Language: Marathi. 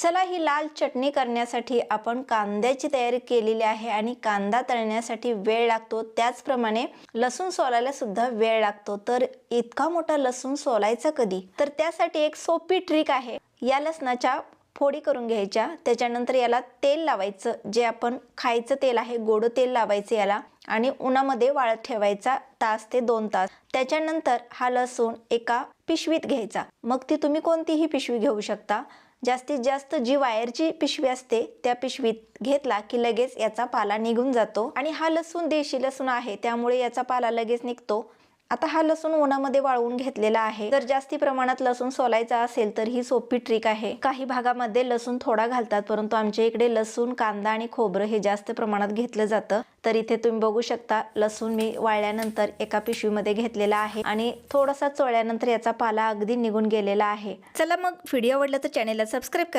चला, ही लाल चटणी करण्यासाठी आपण कांद्याची तयारी केलेली आहे आणि कांदा तळण्यासाठी वेळ लागतो, त्याचप्रमाणे लसूण सोलायला सुद्धा वेळ लागतो। तर इतका मोठा लसूण सोलायचा कधी? तर त्यासाठी एक सोपी ट्रिक आहे। या लसणाच्या फोडी करून घ्यायच्या, त्याच्यानंतर याला तेल लावायचं, जे आपण खायचं तेल आहे, गोड तेल लावायचं याला आणि उन्हामध्ये वाळत ठेवायचा तास ते 2 तास। त्याच्यानंतर हा लसूण एका पिशवीत घ्यायचा, मग ती तुम्ही कोणतीही पिशवी घेऊ शकता। जास्तीत जास्त जी वायरची पिशवी असते त्या पिशवीत घेतला की लगेच याचा पाला निघून जातो आणि हा लसूण देशी लसूण आहे, त्यामुळे याचा पाला लगेच निघतो। आता हा लसूण उन्हामध्ये वाळवून घेतलेला आहे। जर जास्ती प्रमाणात लसूण सोलायचा असेल तर ही सोपी ट्रिक आहे। काही भागामध्ये लसूण थोडा घालतात, परंतु आमच्या इकडे लसूण, कांदा आणि खोबरं हे जास्त प्रमाणात घेतलं जातं। तर इथे तुम्ही बघू शकता, लसूण मी वाळल्यानंतर एका पिशवीमध्ये घेतलेला आहे आणि थोडासा चोळल्यानंतर याचा पाला अगदी निघून गेलेला आहे। चला मग, व्हिडिओ आवडला तर चॅनेलला सबस्क्राईब करा।